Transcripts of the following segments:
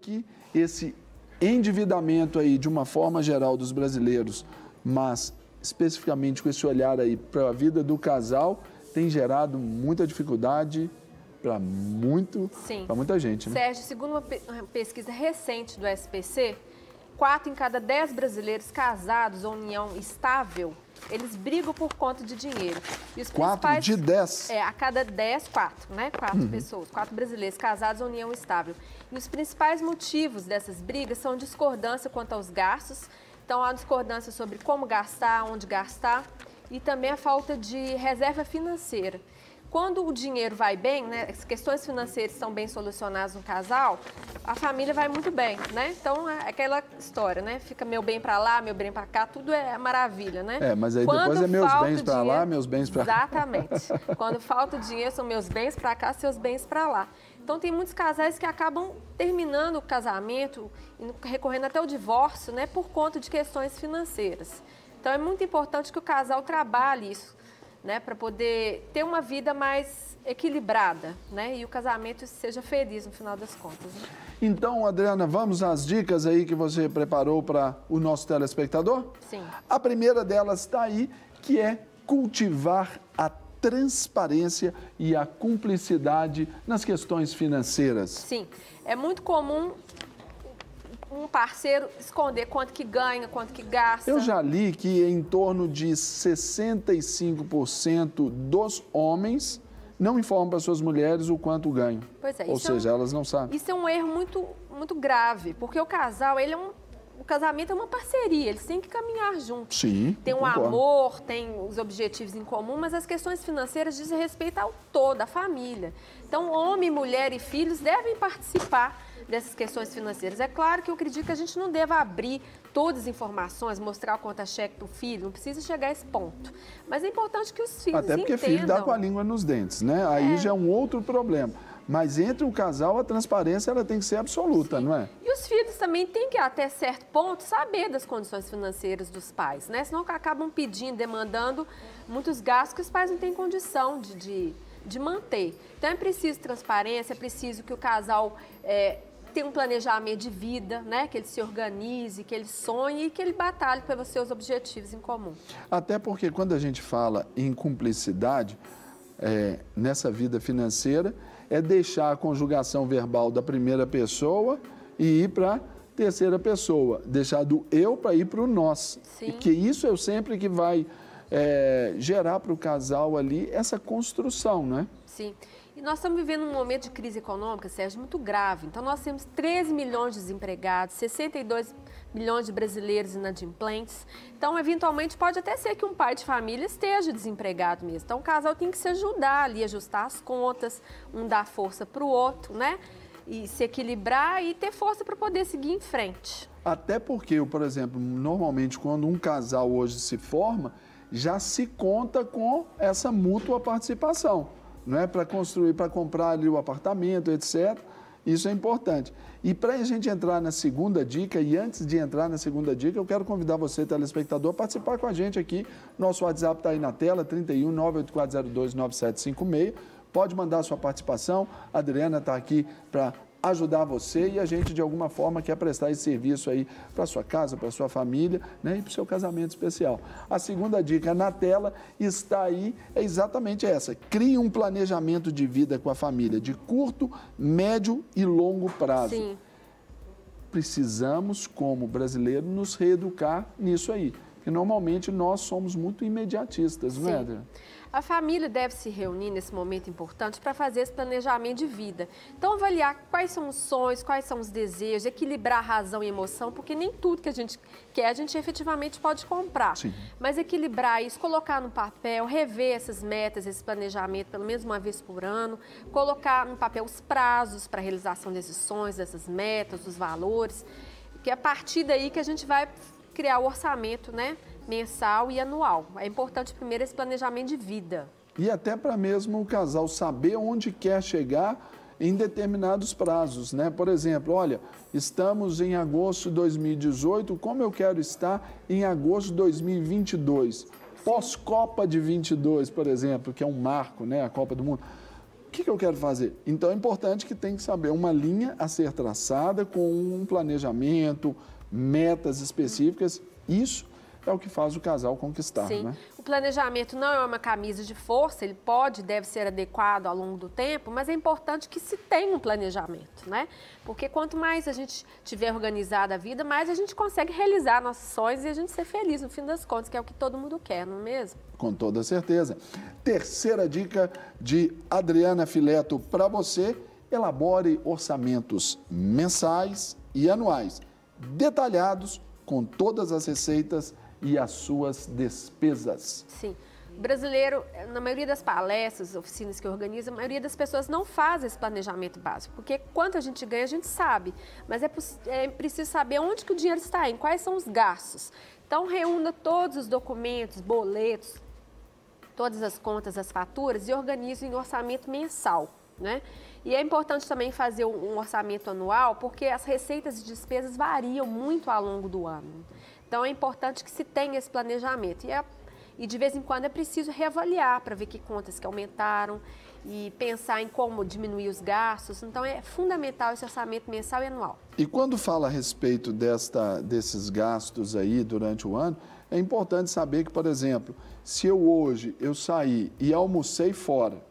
que esse endividamento aí, de uma forma geral, dos brasileiros, mas especificamente com esse olhar aí para a vida do casal, tem gerado muita dificuldade para muita gente, né? Sérgio, segundo uma pesquisa recente do SPC, 4 em cada 10 brasileiros casados ou união estável, eles brigam por conta de dinheiro. E os 4 de 10? A cada 10, 4, né? 4 pessoas, 4 brasileiros casados ou união estável. E os principais motivos dessas brigas são discordância quanto aos gastos. Então, há discordância sobre como gastar, onde gastar e também a falta de reserva financeira. Quando o dinheiro vai bem, né, as questões financeiras estão bem solucionadas no casal, a família vai muito bem, né? Então, é aquela história, né? Fica meu bem para lá, meu bem para cá, tudo é maravilha, né? Mas aí depois é meus bens para lá, meus bens para cá. Exatamente. Quando falta o dinheiro, são meus bens para cá, seus bens para lá. Então, tem muitos casais que acabam terminando o casamento, recorrendo até o divórcio, né, por conta de questões financeiras. Então, é muito importante que o casal trabalhe isso, né, para poder ter uma vida mais equilibrada, né, e o casamento seja feliz no final das contas. Né? Então, Adriana, vamos às dicas aí que você preparou para o nosso telespectador? Sim. A primeira delas está aí, que é cultivar a transparência e a cumplicidade nas questões financeiras. Sim, é muito comum um parceiro esconder quanto que ganha, quanto que gasta. Eu já li que em torno de 65% dos homens não informam para suas mulheres o quanto ganham. Pois é. Ou seja, elas não sabem. Isso é um erro muito grave, porque o casal, o casamento é uma parceria, eles têm que caminhar juntos. Sim, tem um amor, tem os objetivos em comum, mas as questões financeiras dizem respeito ao todo, à família. Então, homem, mulher e filhos devem participar dessas questões financeiras. É claro que eu acredito que a gente não deva abrir todas as informações, mostrar o conta-cheque do filho, não precisa chegar a esse ponto. Mas é importante que os filhos entendam. Até porque entendam. filho dá com a língua nos dentes, né? Aí já é um outro problema. Mas entre o casal, a transparência ela tem que ser absoluta, não é? E os filhos também têm que, até certo ponto, saber das condições financeiras dos pais, né? Senão acabam pedindo, demandando muitos gastos que os pais não têm condição de manter. Então é preciso transparência, é preciso que o casal tenha um planejamento de vida, né? Que ele se organize, que ele sonhe e que ele batalhe pelos seus objetivos em comum. Até porque quando a gente fala em cumplicidade, nessa vida financeira, é deixar a conjugação verbal da primeira pessoa e ir para a terceira pessoa. Deixar do eu para ir para o nós. Sim. E que isso é sempre que vai gerar para o casal ali essa construção, né? Sim. E nós estamos vivendo um momento de crise econômica, Sérgio, muito grave. Então, nós temos 13 milhões de desempregados, 62 milhões de brasileiros inadimplentes. Então, eventualmente, pode até ser que um pai de família esteja desempregado mesmo. Então, o casal tem que se ajudar ali, ajustar as contas, um dar força para o outro, né? E se equilibrar e ter força para poder seguir em frente. Até porque, por exemplo, normalmente, quando um casal hoje se forma, já se conta com essa mútua participação. Não é para construir, para comprar ali o apartamento, etc. Isso é importante. E para a gente entrar na segunda dica, e antes de entrar na segunda dica, eu quero convidar você, telespectador, a participar com a gente aqui. Nosso WhatsApp está aí na tela, 31 98402 9756. Pode mandar a sua participação. A Adriana está aqui para ajudar você e a gente, de alguma forma, quer prestar esse serviço aí para sua casa, para sua família, né, e para o seu casamento especial. A segunda dica na tela está aí, é exatamente essa. Crie um planejamento de vida com a família, de curto, médio e longo prazo. Sim. Precisamos, como brasileiro, nos reeducar nisso aí. Porque normalmente nós somos muito imediatistas, não é, Adriana? A família deve se reunir nesse momento importante para fazer esse planejamento de vida. Então, avaliar quais são os sonhos, quais são os desejos, equilibrar razão e emoção, porque nem tudo que a gente quer, a gente efetivamente pode comprar. Sim. Mas equilibrar isso, colocar no papel, rever essas metas, esse planejamento, pelo menos uma vez por ano, colocar no papel os prazos para a realização desses sonhos, dessas metas, os valores, que é a partir daí que a gente vai criar o orçamento, né? Mensal e anual. É importante primeiro esse planejamento de vida. E até para mesmo o casal saber onde quer chegar em determinados prazos, né? Por exemplo, olha, estamos em agosto de 2018, como eu quero estar em agosto de 2022? Pós-Copa de 22, por exemplo, que é um marco, né? A Copa do Mundo. O que eu quero fazer? Então, é importante que tem que saber uma linha a ser traçada com um planejamento, metas específicas. Isso é o que faz o casal conquistar, Sim. né? O planejamento não é uma camisa de força, ele deve ser adequado ao longo do tempo, mas é importante que se tenha um planejamento, né? Porque quanto mais a gente tiver organizada a vida, mais a gente consegue realizar nossos sonhos e a gente ser feliz no fim das contas, que é o que todo mundo quer, não é mesmo? Com toda certeza. Terceira dica de Adriana Fileto para você: elabore orçamentos mensais e anuais, detalhados com todas as receitas e as suas despesas. Sim. O brasileiro, na maioria das palestras, oficinas que organiza, a maioria das pessoas não faz esse planejamento básico, porque quanto a gente ganha, a gente sabe, mas é preciso saber onde que o dinheiro está indo, quais são os gastos. Então, reúna todos os documentos, boletos, todas as contas, as faturas e organize em orçamento mensal, né? E é importante também fazer um orçamento anual, porque as receitas e despesas variam muito ao longo do ano. Então, é importante que se tenha esse planejamento. E de vez em quando é preciso reavaliar para ver que contas que aumentaram e pensar em como diminuir os gastos. Então, é fundamental esse orçamento mensal e anual. E quando fala a respeito desses gastos aí durante o ano, é importante saber que, por exemplo, se hoje eu saí e almocei fora,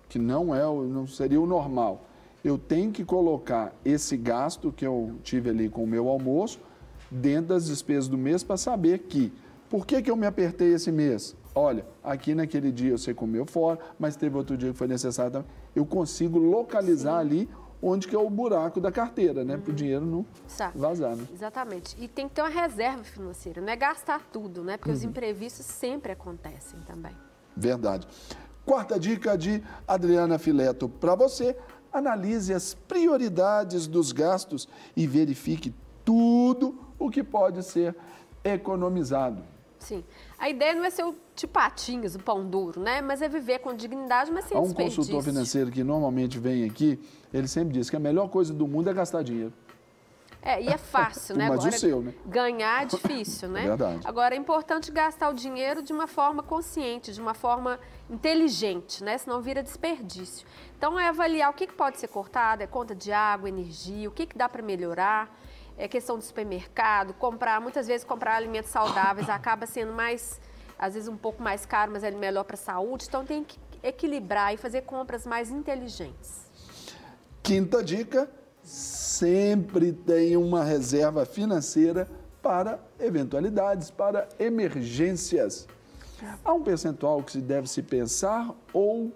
que não seria o normal, eu tenho que colocar esse gasto que eu tive ali com o meu almoço dentro das despesas do mês para saber que, por que eu me apertei esse mês? Olha, aqui naquele dia você comeu fora, mas teve outro dia que foi necessário também. Eu consigo localizar ali onde que é o buraco da carteira, né? Para o dinheiro não vazar, né? Exatamente. E tem que ter uma reserva financeira, não é gastar tudo, né? Porque os imprevistos sempre acontecem também. Verdade. Quarta dica de Adriana Fileto para você: analise as prioridades dos gastos e verifique tudo o que pode ser economizado. Sim. A ideia não é ser o patinhas, o pão duro, né? Mas é viver com dignidade, mas sem desperdício. Há um consultor financeiro que normalmente vem aqui, ele sempre diz que a melhor coisa do mundo é gastar dinheiro. E é fácil, né? Mas Agora, o seu, né? Ganhar é difícil, né? É verdade. Agora, é importante gastar o dinheiro de uma forma consciente, de uma forma inteligente, né? Senão vira desperdício. Então, é avaliar o que pode ser cortado, é conta de água, energia, o que dá para melhorar. É questão do supermercado, muitas vezes comprar alimentos saudáveis acaba sendo às vezes um pouco mais caro, mas é melhor para a saúde. Então, tem que equilibrar e fazer compras mais inteligentes. Quinta dica: sempre tenha uma reserva financeira para eventualidades, para emergências. Há um percentual que se deve se pensar ou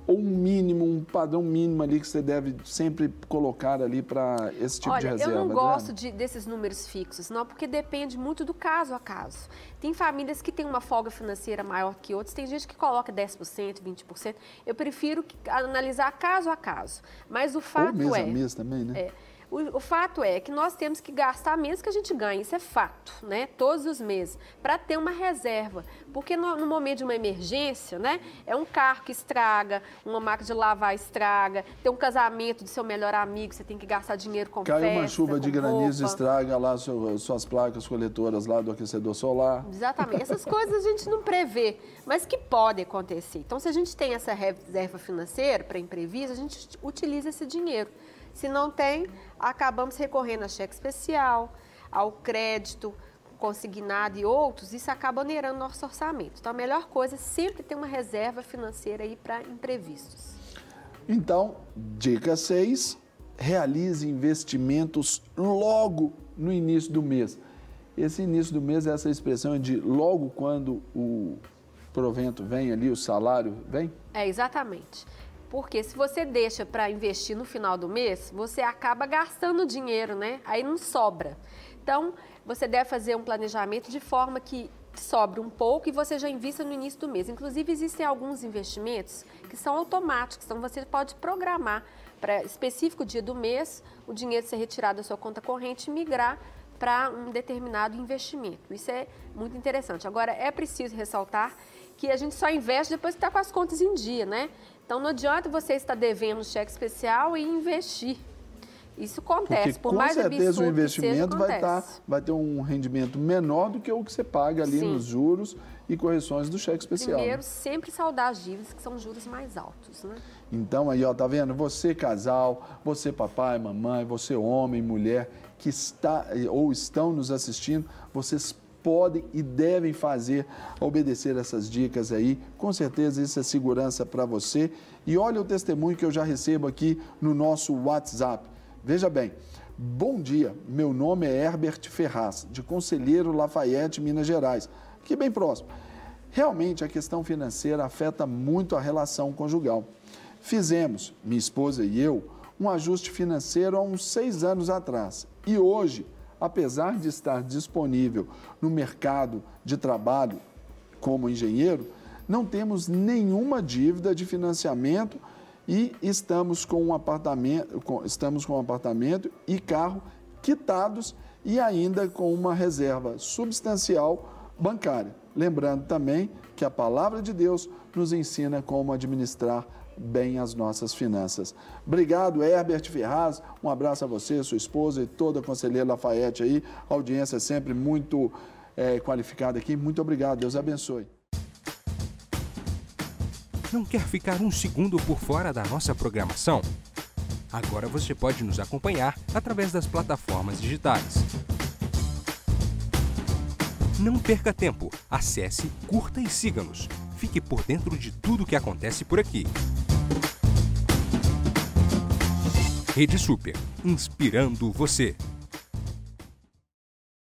um mínimo, um padrão mínimo ali que você deve sempre colocar ali para esse tipo de reserva? Olha, eu não gosto desses números fixos, não, porque depende muito do caso a caso. Tem famílias que têm uma folga financeira maior que outras, tem gente que coloca 10%, 20%. Eu prefiro analisar caso a caso. Mas o fato mês a mês também, né? O fato é que nós temos que gastar menos que a gente ganha, isso é fato, né? Todos os meses, para ter uma reserva. Porque no momento de uma emergência, né? É um carro que estraga, uma máquina de lavar estraga, tem um casamento do seu melhor amigo, você tem que gastar dinheiro com festa, caiu uma chuva de granizo, roupa. estraga lá suas placas coletoras lá do aquecedor solar. Exatamente. Essas coisas a gente não prevê, mas que podem acontecer. Então, se a gente tem essa reserva financeira para imprevisto, a gente utiliza esse dinheiro. Se não tem, acabamos recorrendo a cheque especial, ao crédito consignado e outros, isso acaba onerando nosso orçamento. Então, a melhor coisa é sempre ter uma reserva financeira aí para imprevistos. Então, dica 6, realize investimentos logo no início do mês. Esse início do mês, essa expressão é de logo quando o provento vem ali, o salário vem? Exatamente. Porque se você deixa para investir no final do mês, você acaba gastando dinheiro, né? Aí não sobra. Então, você deve fazer um planejamento de forma que sobre um pouco e você já invista no início do mês. Inclusive, existem alguns investimentos que são automáticos, então você pode programar para específico dia do mês o dinheiro ser retirado da sua conta corrente e migrar para um determinado investimento. Isso é muito interessante. Agora, é preciso ressaltar que a gente só investe depois que está com as contas em dia, né? Então, não adianta você estar devendo um cheque especial e investir. Isso acontece, porque, por mais com certeza o absurdo investimento que seja, vai ter um rendimento menor do que o que você paga ali nos juros e correções do cheque especial. Primeiro, sempre saldar as dívidas, que são juros mais altos, né? Então aí, ó, tá vendo? Você casal, você papai, mamãe, você homem, mulher, que está ou estão nos assistindo, vocês podem e devem obedecer essas dicas aí. Com certeza isso é segurança para você. E olha o testemunho que eu já recebo aqui no nosso WhatsApp. Veja bem, bom dia, meu nome é Herbert Ferraz, de Conselheiro Lafayette, Minas Gerais, aqui bem próximo. Realmente a questão financeira afeta muito a relação conjugal. Fizemos, minha esposa e eu, um ajuste financeiro há uns 6 anos atrás. E hoje, apesar de estar disponível no mercado de trabalho como engenheiro, não temos nenhuma dívida de financiamento e estamos com um apartamento e carro quitados e ainda com uma reserva substancial bancária. Lembrando também que a palavra de Deus nos ensina como administrar bem as nossas finanças. Obrigado, Herbert Ferraz. Um abraço a você, sua esposa e toda a Conselheira Lafayette aí. A audiência é sempre muito qualificada aqui. Muito obrigado. Deus abençoe. Não quer ficar um segundo por fora da nossa programação? Agora você pode nos acompanhar através das plataformas digitais. Não perca tempo. Acesse, curta e siga-nos. Fique por dentro de tudo o que acontece por aqui. Rede Super, inspirando você.